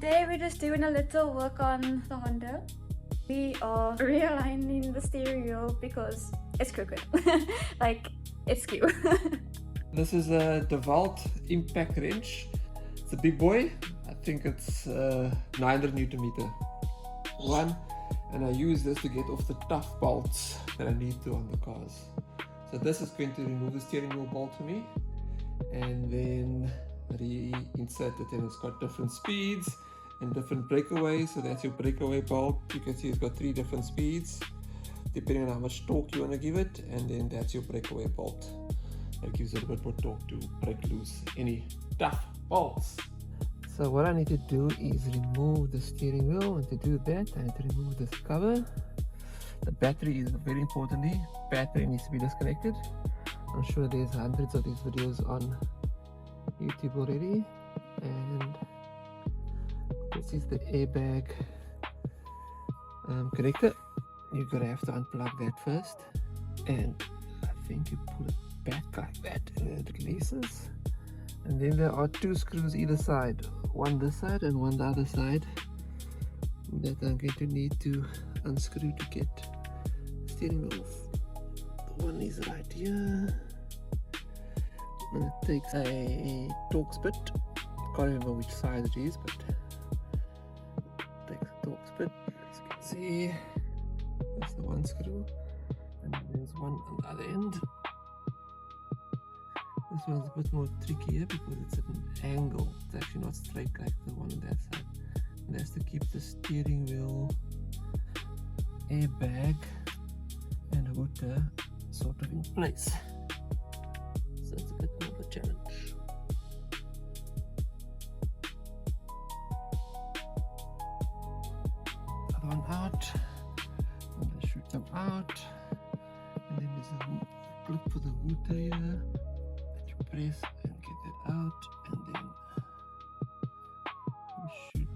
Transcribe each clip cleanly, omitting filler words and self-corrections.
Today we're just doing a little work on the Honda. We are realigning the steering wheel because it's crooked. Like, it's skew. This is a Dewalt impact wrench. It's a big boy. I think it's 900 Newton meter. And I use this to get off the tough bolts that I need to on the cars. So this is going to remove the steering wheel bolt for me, and then reinsert it, and it's got different speeds and different breakaways. So that's your breakaway bolt. You can see it's got 3 different speeds depending on how much torque you want to give it, and then that's your breakaway bolt. That gives it a bit more torque to break loose any tough bolts. So what I need to do is remove the steering wheel, and to do that I need to remove this cover. The battery is very importantly, battery needs to be disconnected. I'm sure there's hundreds of these videos on YouTube already. And this is the airbag connector. You're gonna have to unplug that first, and I think you pull it back like that and then it releases. And then there are 2 screws either side, one this side and one the other side, that I'm going to need to unscrew to get the steering wheel off. The one is right here, and it takes a Torx bit. Can't remember which size it is, but it takes a Torx bit. As you can see, that's the one screw, and there's one on the other end. This one's a bit more trickier because it's at an angle. It's actually not straight like the one on that side. And that's to keep the steering wheel, airbag and hooter sort of in place. So it's a bit more of a challenge. Other one out. And then shoot them out. And then there's a clip for the hooter here. Press and get that out, and then shoot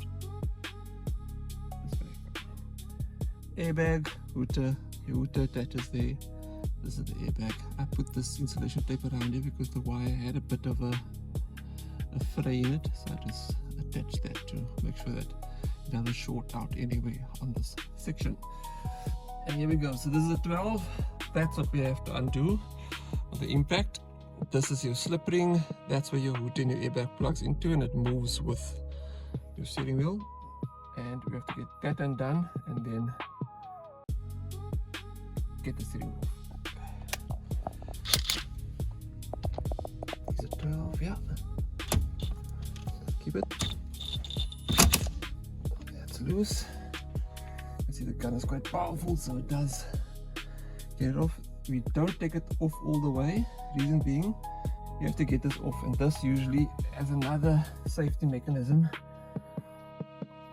this way. Airbag, hooter, your hooter attaches there. This is the airbag. I put this insulation tape around here because the wire had a bit of a fray in it, so I just attached that to make sure that it doesn't short out anyway on this section. And here we go. So this is a 12. That's what we have to undo on the impact. This is your slip ring. That's where your hood and your airbag plugs into, and it moves with your steering wheel. And we have to get that undone and then get the steering wheel. Is it 12? Yeah. Keep it. That's loose. You can see the gun is quite powerful, so it does get it off. We don't take it off all the way. Reason being, you have to get this off, and this usually has another safety mechanism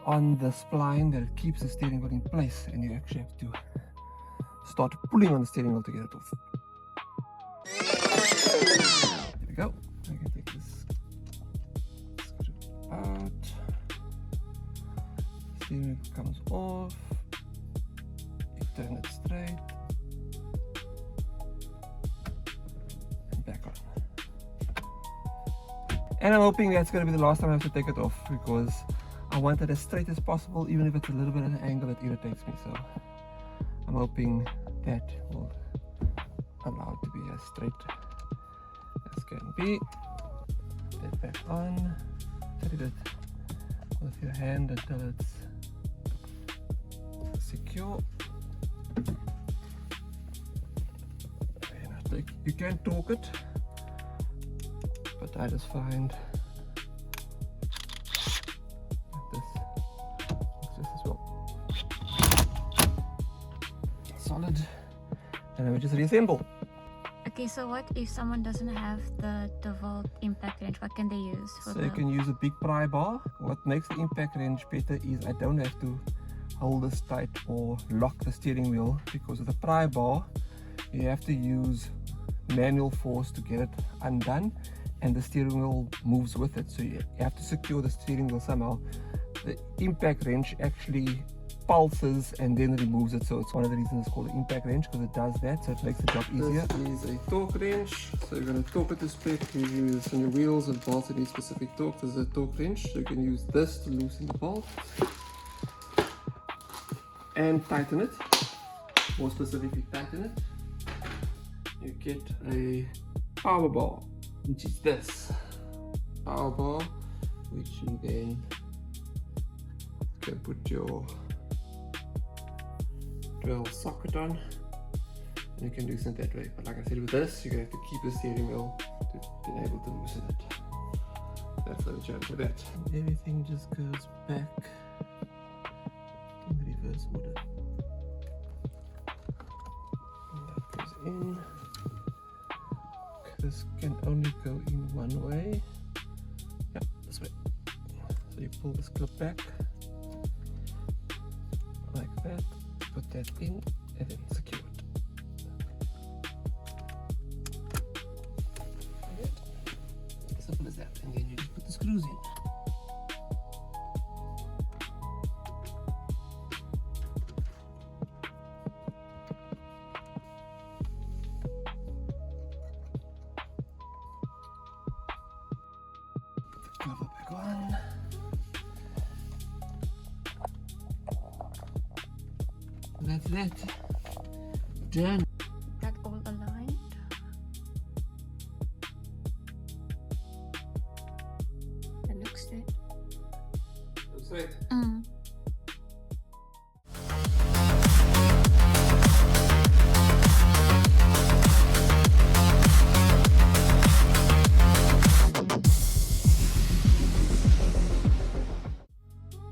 on the spline that it keeps the steering wheel in place, and you actually have to start pulling on the steering wheel to get it off. There we go. I can take this screw out. Steering wheel comes off. You turn it straight. And I'm hoping that's going to be the last time I have to take it off, because I want it as straight as possible, even if it's a little bit at an angle that irritates me. So I'm hoping that will allow it to be as straight as can be. Get back on, set it with your hand until it's secure. And you can torque it, but I just find that this works just as well. Solid, and then we just reassemble. Okay, so what if someone doesn't have the Dewalt impact wrench? What can they use? So you can use a big pry bar. What makes the impact wrench better is I don't have to hold this tight or lock the steering wheel, because with a pry bar you have to use manual force to get it undone, and the steering wheel moves with it, so you have to secure the steering wheel somehow. The impact wrench actually pulses and then removes it. So it's one of the reasons it's called an impact wrench, because it does that, so it makes the job easier. This is a torque wrench, so you're going to torque it to spec. You use on your wheels and bolts that need specific torque. This is a torque wrench, so you can use this to loosen the bolt and tighten it. More specifically, tighten it. You get a power bar, which is this power bar, which you then can put your 12 socket on, and you can loosen it that way. But like I said, with this, you're going to have to keep the steering wheel to be able to loosen it. That's the job for that. Everything just goes back in reverse order. And that goes in. This can only go in one way. Yeah, this way. So you pull this clip back like that, put that in, and then secure it. Simple as that. And then you just put the screws in. Cover back on. That's that. Done. That all aligned. It looks it. Looks right.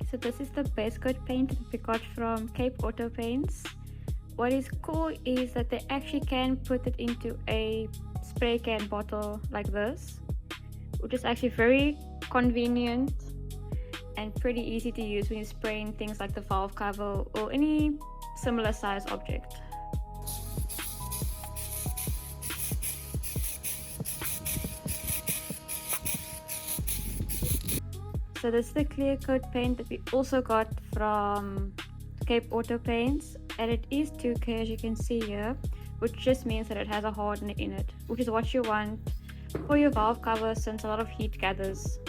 So this is the base coat paint that we got from Cape Auto Paints. What is cool is that they actually can put it into a spray can bottle like this, which is actually very convenient and pretty easy to use when you're spraying things like the valve cover or any similar size object. So this is the clear coat paint that we also got from Cape Auto Paints, and it is 2K as you can see here, which just means that it has a hardener in it, which is what you want for your valve cover since a lot of heat gathers.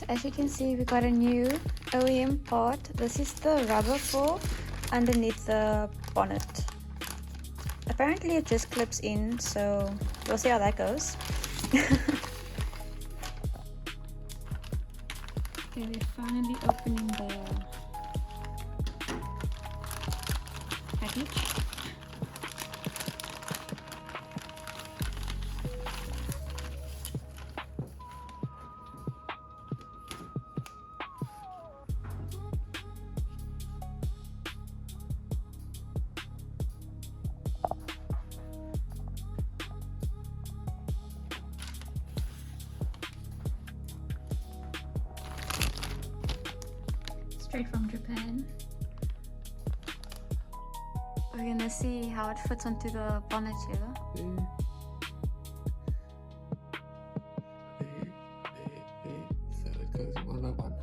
As you can see, we got a new OEM part. This is the rubber for underneath the bonnet. Apparently it just clips in, so we'll see how that goes. Okay, we're finally opening the package. Straight from Japan. We're gonna see how it fits onto the bonnet here. So it goes one by one.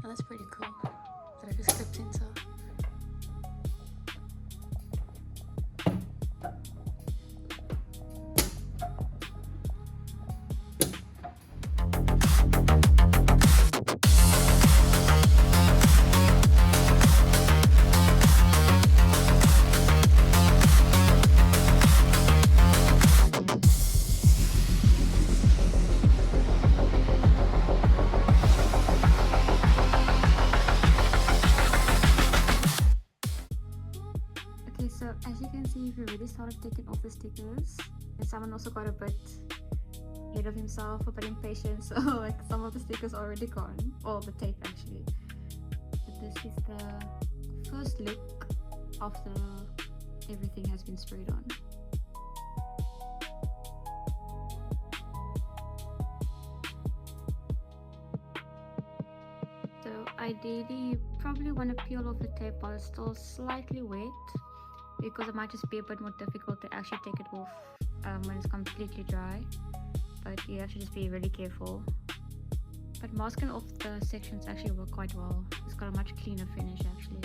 Oh, that's pretty cool that it just clipped in so. So as you can see, we already started taking off the stickers, and someone also got a bit ahead of himself, a bit impatient, so like some of the stickers are already gone, or the tape actually. But this is the first look after everything has been sprayed on. ideally you probably want to peel off the tape while it's still slightly wet, because it might just be a bit more difficult to actually take it off when it's completely dry. But you have to just be really careful. But masking off the sections actually work quite well. It's got a much cleaner finish actually.